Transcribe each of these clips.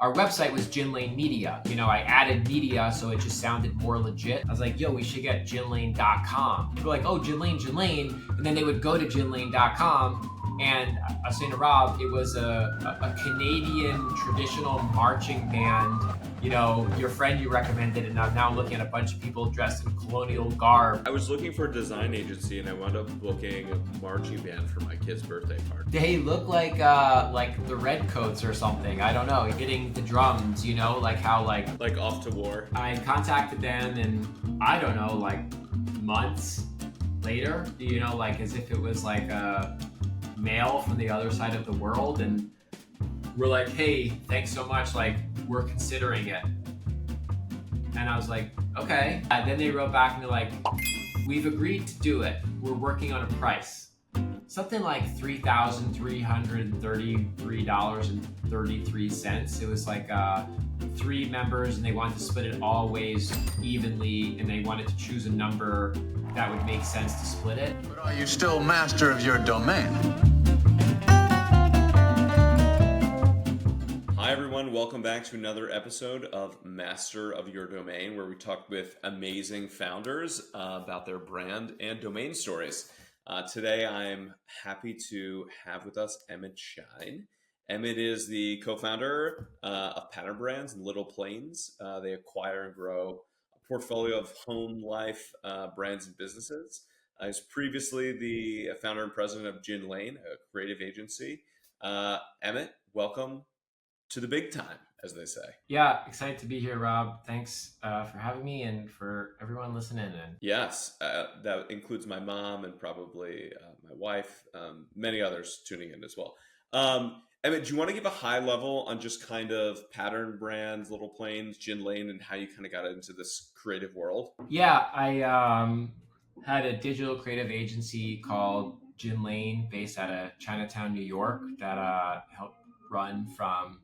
our website was Gin Lane Media. I added media so it just sounded more legit. I was like, yo, we should get ginlane.com. People were like, oh, Gin Lane. And then they would go to ginlane.com. And I was saying to Rob, it was a Canadian traditional marching band. Your friend you recommended, and I'm now looking at a bunch of people dressed in colonial garb. I was looking for a design agency, and I wound up booking a marching band for my kid's birthday party. They look like the Redcoats or something. I don't know, hitting the drums. Like how like off to war. I contacted them, and I don't know, like months later, like as if it was like a mail from the other side of the world, and we're like, hey, thanks so much, like we're considering it. And I was like, okay. And then they wrote back and they're like, we've agreed to do it, we're working on a price, something like $3,333.33. It was like 3 members, and they wanted to split it all ways evenly, and they wanted to choose a number that would make sense to split it. But are you still master of your domain? Hi everyone, welcome back to another episode of Master of Your Domain, where we talk with amazing founders about their brand and domain stories. Today I'm happy to have with us Emmett Shine. Emmett is the co-founder of Pattern Brands and Little Plains. They acquire and grow a portfolio of home life brands and businesses. He's previously the founder and president of Gin Lane, a creative agency. Emmett, welcome to the big time, as they say. Yeah, excited to be here, Rob. Thanks for having me, and for everyone listening in. Yes, that includes my mom and probably my wife, many others tuning in as well. Emmett, do you want to give a high level on just kind of Pattern Brands, Little Plains, Gin Lane, and how you kind of got into this creative world? Yeah, I had a digital creative agency called Gin Lane, based out of Chinatown, New York, that helped run from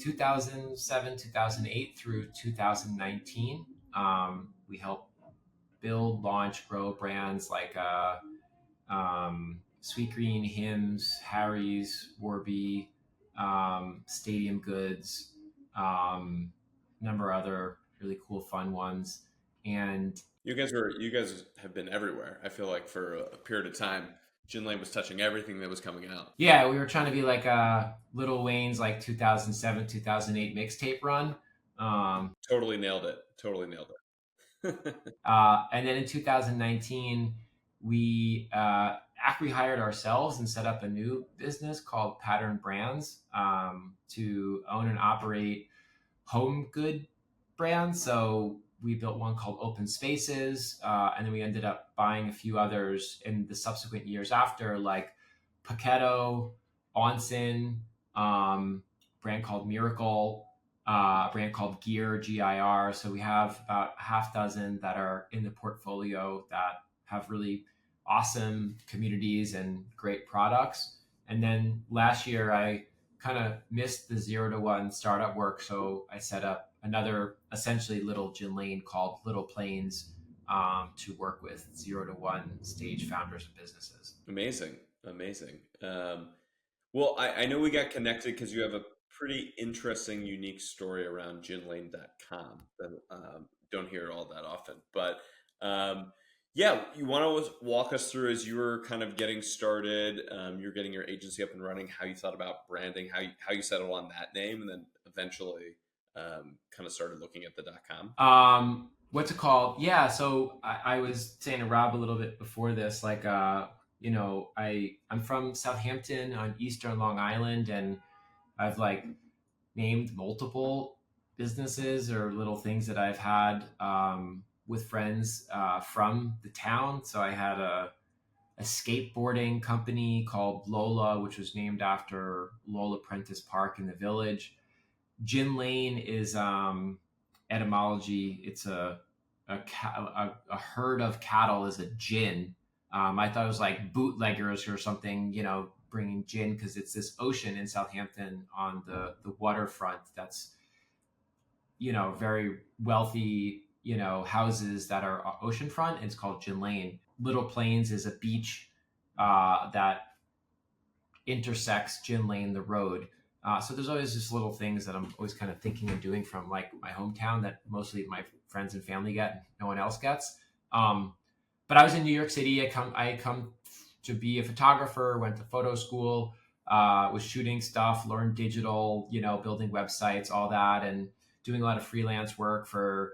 2007, 2008 through 2019. We helped build, launch, grow brands like Sweet Green, Hims, Harry's, Warby, Stadium Goods, number of other really cool, fun ones. And you guys have been everywhere. I feel like for a period of time, Gin Lane was touching everything that was coming out. Yeah, we were trying to be like Lil Wayne's like 2007, 2008 mixtape run. Totally nailed it. And then in 2019, we acqui-hired ourselves and set up a new business called Pattern Brands to own and operate home good brands. So we built one called Open Spaces, and then we ended up buying a few others in the subsequent years after, like Paquetto, Onsen, brand called Miracle, brand called Gear, GIR. So we have about a half dozen that are in the portfolio that have really awesome communities and great products. And then last year, I kind of missed the 0 to 1 startup work. So I set up another essentially little Gin Lane called Little Plains to work with 0 to 1 stage founders and businesses. Amazing. Well, I know we got connected because you have a pretty interesting, unique story around ginlane.com that don't hear all that often. But yeah, you want to walk us through, as you were kind of getting started, you're getting your agency up and running, how you thought about branding, how you settled on that name, and then eventually kind of started looking at the .com. What's it called? Yeah, so I was saying to Rob a little bit before this, like I'm from Southampton on Eastern Long Island, and I've like named multiple businesses or little things that I've had with friends from the town. So I had a skateboarding company called Lola, which was named after Lola Prentice Park in the Village. Gin Lane is etymology. It's a herd of cattle is a gin. I thought it was like bootleggers or something, bringing gin, because it's this ocean in Southampton on the waterfront that's, very wealthy, houses that are oceanfront. It's called Gin Lane. Little Plains is a beach that intersects Gin Lane, the road. So there's always just little things that I'm always kind of thinking of doing from like my hometown that mostly my friends and family get, and no one else gets. Um, but I was in New York City. I come to be a photographer. Went to photo school. Was shooting stuff. Learned digital. Building websites, all that, and doing a lot of freelance work for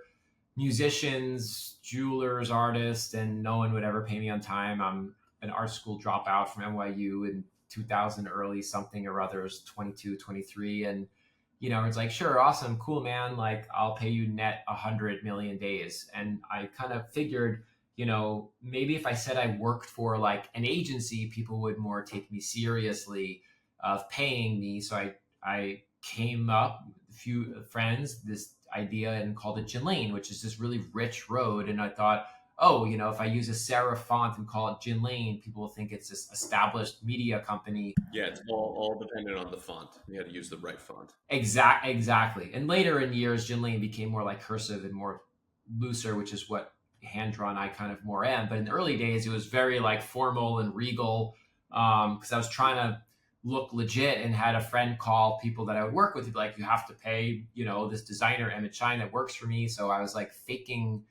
musicians, jewelers, artists, and no one would ever pay me on time. I'm an art school dropout from NYU in 2000, early something or other, is 22, 23. And, it's like, sure, awesome, cool, man. Like, I'll pay you net 100 million days. And I kind of figured, maybe if I said I worked for like an agency, people would more take me seriously of paying me. So I came up with a few friends, this idea, and called it Gin Lane, which is this really rich road. And I thought, oh, if I use a serif font and call it Gin Lane, people will think it's this established media company. Yeah, it's all dependent on the font. You had to use the right font. Exactly. And later in years, Gin Lane became more like cursive and more looser, which is what hand drawn I kind of more am. But in the early days, it was very like formal and regal, because I was trying to look legit, and had a friend call people that I would work with, he'd be like, you have to pay, this designer Emmett Shine that works for me. So I was like faking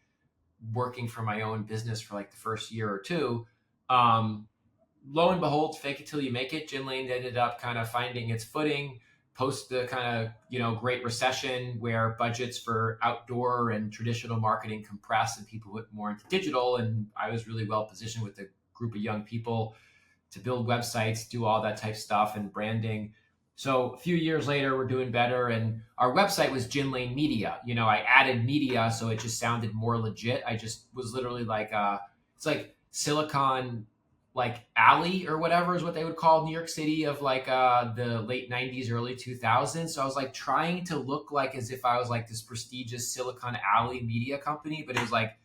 working for my own business for like the first year or two. Lo and behold, fake it till you make it. Gin Lane ended up kind of finding its footing post the kind of Great Recession, where budgets for outdoor and traditional marketing compressed and people went more into digital. And I was really well positioned with a group of young people to build websites, do all that type stuff and branding. So a few years later, we're doing better, and our website was Gin Lane Media. I added media, so it just sounded more legit. I just was literally like, it's like Silicon like Alley or whatever is what they would call New York City of like the late 90s, early 2000s. So I was like trying to look like as if I was like this prestigious Silicon Alley media company, but it was like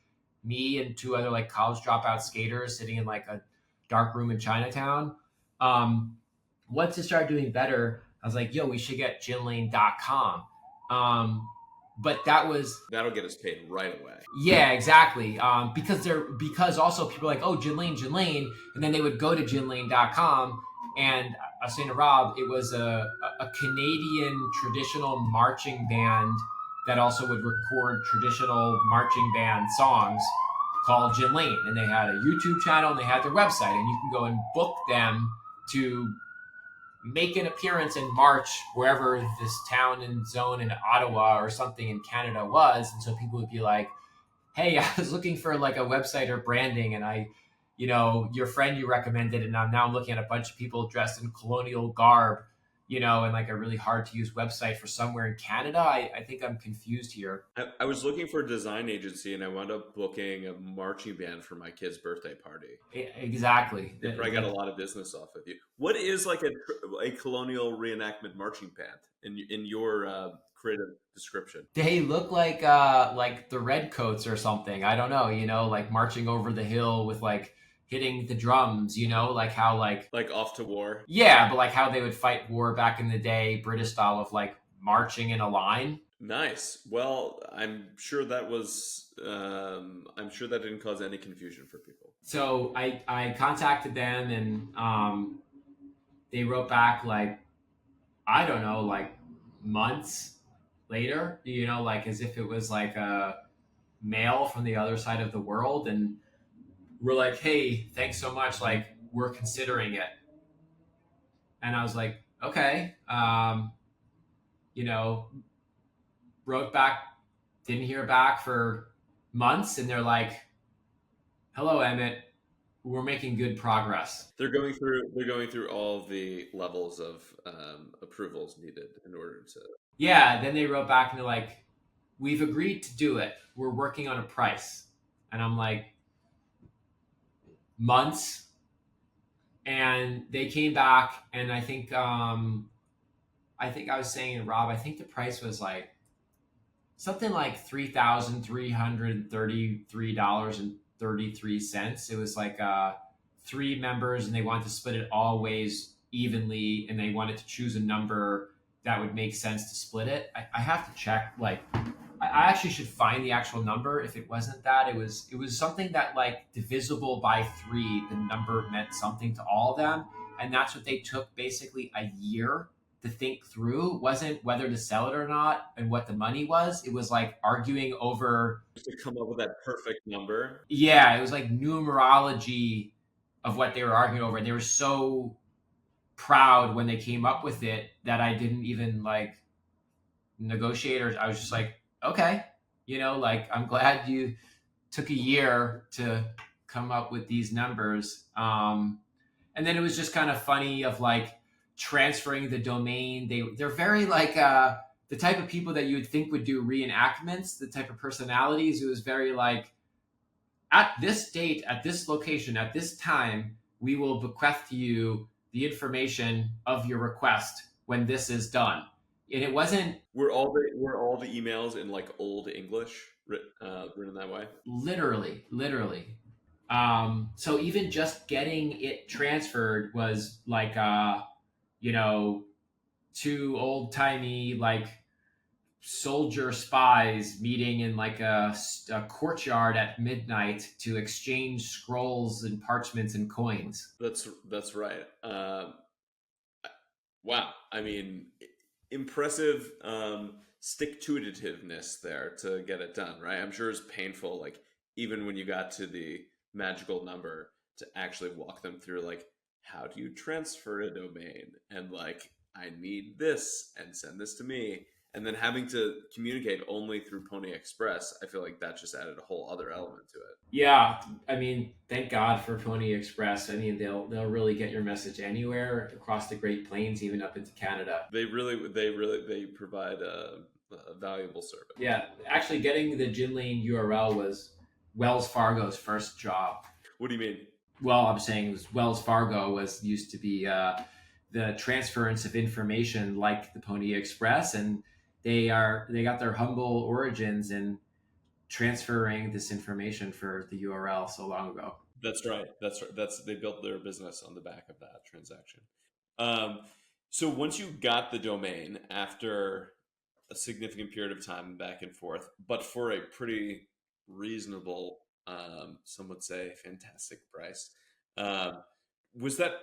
me and two other like college dropout skaters sitting in like a dark room in Chinatown. Once it started doing better, I was like, yo, we should get ginlane.com. But that'll get us paid right away. Yeah, exactly. Because also people are like, oh, Gin Lane, and then they would go to ginlane.com, and I was saying to Rob, it was a Canadian traditional marching band that also would record traditional marching band songs called Gin Lane, and they had a YouTube channel and they had their website, and you can go and book them to make an appearance in March wherever this town and zone in Ottawa or something in Canada was. And so people would be like, hey, I was looking for like a website or branding, and your friend you recommended, and I'm looking at a bunch of people dressed in colonial garb, and like a really hard to use website for somewhere in Canada. I think I'm confused here. I was looking for a design agency, and I wound up booking a marching band for my kid's birthday party. Exactly. They probably got a lot of business off of you. What is like a colonial reenactment marching band in your creative description? They look like the Redcoats or something. I don't know, like marching over the hill with like hitting the drums, like how like off to war. Yeah, but like how they would fight war back in the day, British style of like marching in a line. Nice. Well, I'm sure that didn't cause any confusion for people. So I contacted them, and they wrote back like, I don't know, like months later, like as if it was like a mail from the other side of the world. And we're like, hey, thanks so much. Like, we're considering it. And I was like, okay. Wrote back, didn't hear back for months. And they're like, hello, Emmett, we're making good progress. They're going through all the levels of approvals needed in order to. Yeah. Then they wrote back and they're like, we've agreed to do it. We're working on a price. And I'm like, months. And they came back, and I think I was saying to Rob, I think the price was like something like $3,333.33. It was like 3 members, and they wanted to split it all ways evenly, and they wanted to choose a number that would make sense to split it. I have to check. Like, I actually should find the actual number. If it wasn't that, it was something that like divisible by 3, the number meant something to all of them, and that's what they took basically a year to think through wasn't whether to sell it or not and what the money was. It was like arguing over, To come up with that perfect number. yeah, it was like numerology of what they were arguing over. And they were so proud when they came up with it that I didn't even like negotiate, or I was just like, okay, like I'm glad you took a year to come up with these numbers. And then it was just kind of funny of like transferring the domain. They're very like the type of people that you would think would do reenactments, the type of personalities. It was very like, at this date, at this location, at this time, we will bequeath to you the information of your request when this is done. And it wasn't Were all the emails in like old English written that way? literally. So even just getting it transferred was like, you know, two old timey like soldier spies meeting in like a courtyard at midnight to exchange scrolls and parchments and coins. That's right. Wow. I mean, impressive stick-to-itiveness there to get it done, right? I'm sure it's painful, like even when you got to the magical number, to actually walk them through, like, how do you transfer a domain? And like, I need this and send this to me. And then having to communicate only through Pony Express, I feel like that just added a whole other element to it. Yeah, I mean, thank God for Pony Express. I mean, they'll really get your message anywhere across the Great Plains, even up into Canada. They provide a valuable service. Yeah, actually, getting the Gin Lane URL was Wells Fargo's first job. What do you mean? Well, I'm saying it was Wells Fargo was used to be the transference of information like the Pony Express, and they got their humble origins in transferring this information for the URL so long ago. That's right. That's right. They built their business on the back of that transaction. Um, so once you got the domain after a significant period of time back and forth, but for a pretty reasonable, some would say fantastic price, um, was that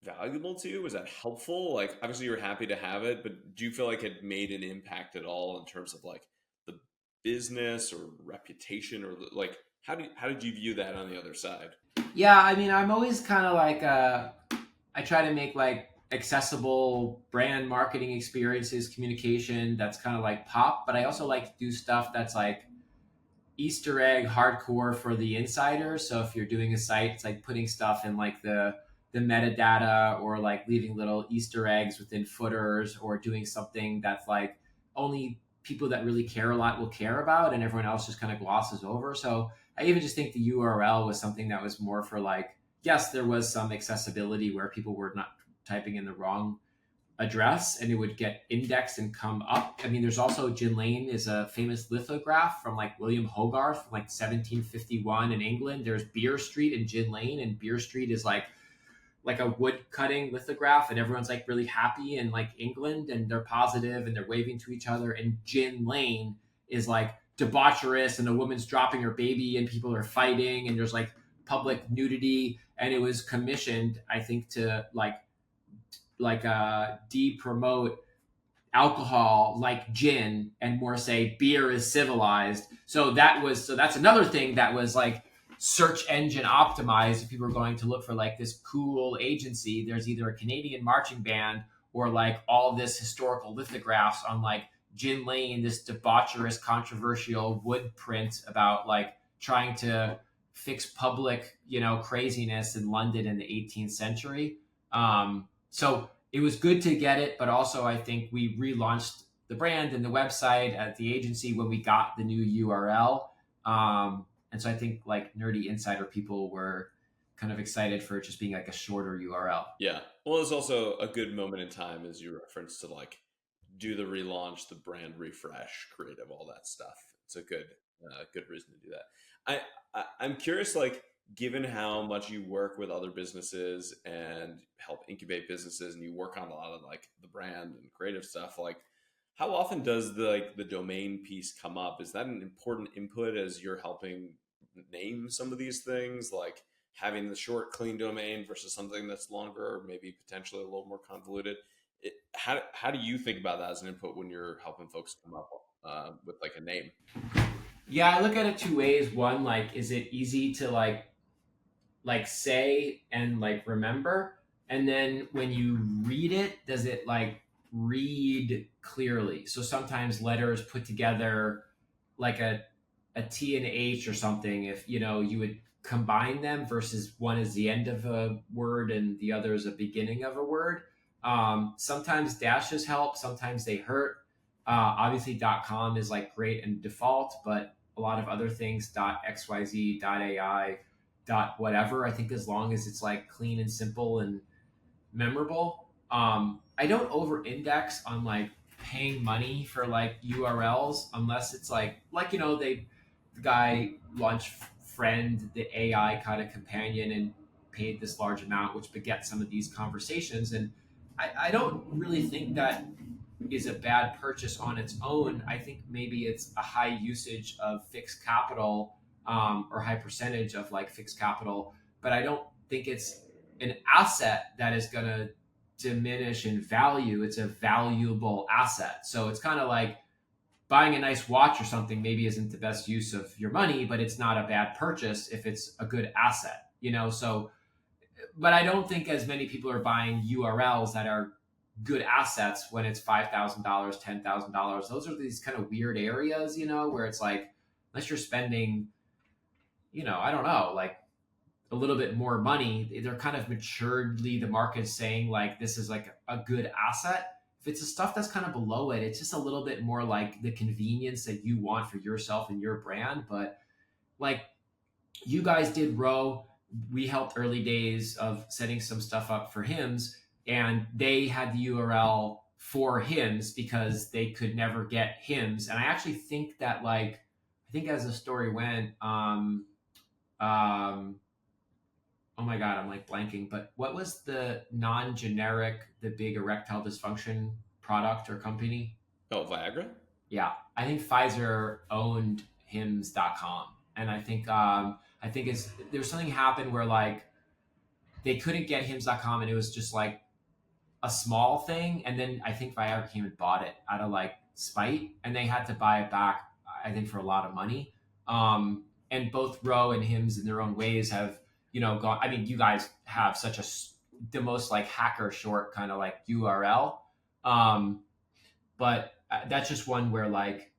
valuable to you? Was that helpful? Like, obviously you were happy to have it, but do you feel like it made an impact at all in terms of like the business or reputation, or like how did you view that on the other side? Yeah, I mean, I'm always kind of like I try to make like accessible brand marketing experiences, communication that's kind of like pop, but I also like to do stuff that's like Easter egg hardcore for the insider. So if you're doing a site, it's like putting stuff in like the metadata, or like leaving little Easter eggs within footers, or doing something that's like only people that really care a lot will care about and everyone else just kind of glosses over. So I even just think the URL was something that was more for like, yes, there was some accessibility where people were not typing in the wrong address and it would get indexed and come up. I mean, there's also Gin Lane is a famous lithograph from like William Hogarth from like 1751 in England. There's Beer Street and Gin Lane, and Beer Street is like a wood cutting lithograph, and everyone's like really happy in like England, and they're positive and they're waving to each other. And Gin Lane is like debaucherous, and a woman's dropping her baby and people are fighting and there's like public nudity. And it was commissioned, I think, to de-promote alcohol like gin and more say beer is civilized. So that's another thing that was like search engine optimized. If people are going to look for like this cool agency, there's either a Canadian marching band or like all this historical lithographs on like Gin Lane, this debaucherous, controversial wood print about like trying to fix public, craziness in London in the 18th century. So it was good to get it, but also I think we relaunched the brand and the website at the agency when we got the new URL. And so I think like nerdy insider people were kind of excited for it just being like a shorter URL. Yeah. Well, it's also a good moment in time, as you referenced, to like do the relaunch, the brand refresh, creative, all that stuff. It's a good reason to do that. I'm curious, like, given how much you work with other businesses and help incubate businesses, and you work on a lot of like the brand and creative stuff, like how often does the domain piece come up? Is that an important input as you're helping name some of these things, like having the short, clean domain versus something that's longer, or maybe potentially a little more convoluted? how do you think about that as an input when you're helping folks come up with like a name? Yeah, I look at it two ways. One, like, is it easy to say and like remember? And then when you read it, does it like read clearly? So sometimes letters put together like a T and H or something, if you would combine them versus one is the end of a word and the other is a beginning of a word. Sometimes dashes help, sometimes they hurt. Obviously .com is like great and default, but a lot of other things .xyz, .ai, whatever, I think as long as it's like clean and simple and memorable. I don't over index on like paying money for like URLs unless it's the guy launched Friend, the AI kind of companion, and paid this large amount, which begets some of these conversations. And I don't really think that is a bad purchase on its own. I think maybe it's a high usage of fixed capital, or high percentage of like fixed capital, but I don't think it's an asset that is going to diminish in value. It's a valuable asset. So it's kind of like buying a nice watch or something maybe isn't the best use of your money, but it's not a bad purchase if it's a good asset. So, but I don't think as many people are buying URLs that are good assets when it's $5,000, $10,000. Those are these kind of weird areas, where it's like, unless you're spending, I don't know, like a little bit more money, they're kind of maturedly, the market's saying like, this is like a good asset. If it's the stuff that's kind of below it, it's just a little bit more like the convenience that you want for yourself and your brand. But like you guys did Row, we helped early days of setting some stuff up for hymns, and they had the URL for hymns because they could never get hymns. And I actually think that I think as the story went, oh my god, I'm like blanking, but what was the non-generic, the big erectile dysfunction product or company? Oh, Viagra. Yeah, I think Pfizer owned hims.com, and I think it's there's something happened where like they couldn't get hims.com, and it was just like a small thing, and then I think Viagra came and bought it out of like spite, and they had to buy it back, I think, for a lot of money. And both Row and Hims in their own ways have gone. I mean, you guys have such the most like hacker short kind of like URL, but that's just one where like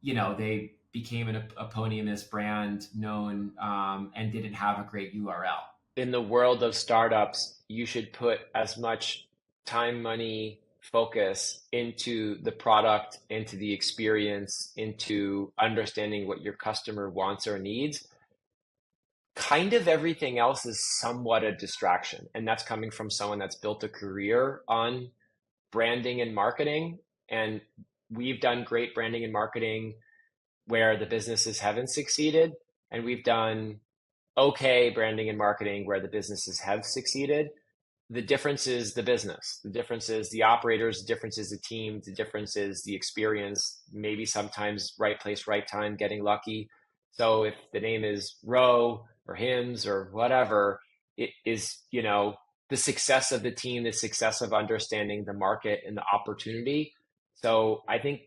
they became an eponymous brand known, and didn't have a great URL. In the world of startups, you should put as much time, money, focus into the product, into the experience, into understanding what your customer wants or needs. Kind of everything else is somewhat a distraction. And that's coming from someone that's built a career on branding and marketing. And we've done great branding and marketing where the businesses haven't succeeded. And we've done okay branding and marketing where the businesses have succeeded. The difference is the business. The difference is the operators. The difference is the team. The difference is the experience. Maybe sometimes right place, right time, getting lucky. So if the name is Row or Hims or whatever, it is, the success of the team, the success of understanding the market and the opportunity. So I think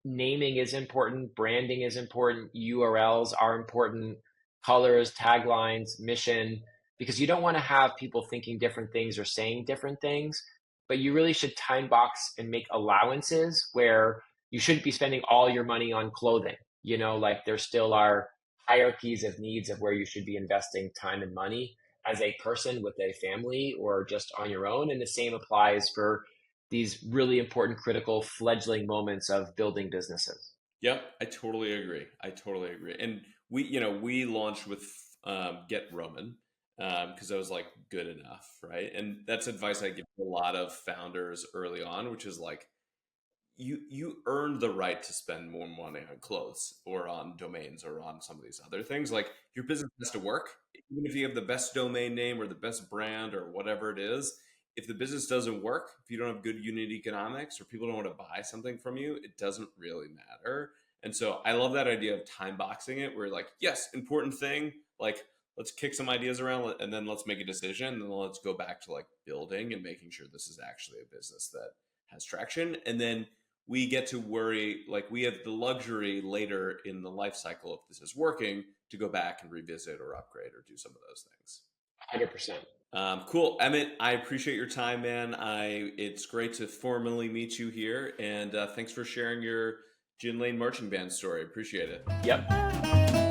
naming is important. Branding is important. URLs are important. Colors, taglines, mission, because you don't want to have people thinking different things or saying different things, but you really should time box and make allowances where you shouldn't be spending all your money on clothing. Like there still are hierarchies of needs of where you should be investing time and money as a person with a family or just on your own. And the same applies for these really important, critical fledgling moments of building businesses. Yep, I totally agree. And we launched with Get Roman because I was like good enough, right? And that's advice I give to a lot of founders early on, which is like you earned the right to spend more money on clothes or on domains or on some of these other things. Like your business has to work, even if you have the best domain name or the best brand or whatever it is. If the business doesn't work, if you don't have good unit economics or people don't want to buy something from you, it doesn't really matter. And so I love that idea of time boxing it where like, yes, important thing, like let's kick some ideas around, and then let's make a decision, and then let's go back to like building and making sure this is actually a business that has traction. And then we get to worry, like we have the luxury later in the life cycle, if this is working, to go back and revisit or upgrade or do some of those things. 100%. Cool. Emmett, I appreciate your time, man. It's great to formally meet you here, and thanks for sharing your Gin Lane marching band story. Appreciate it. Yep.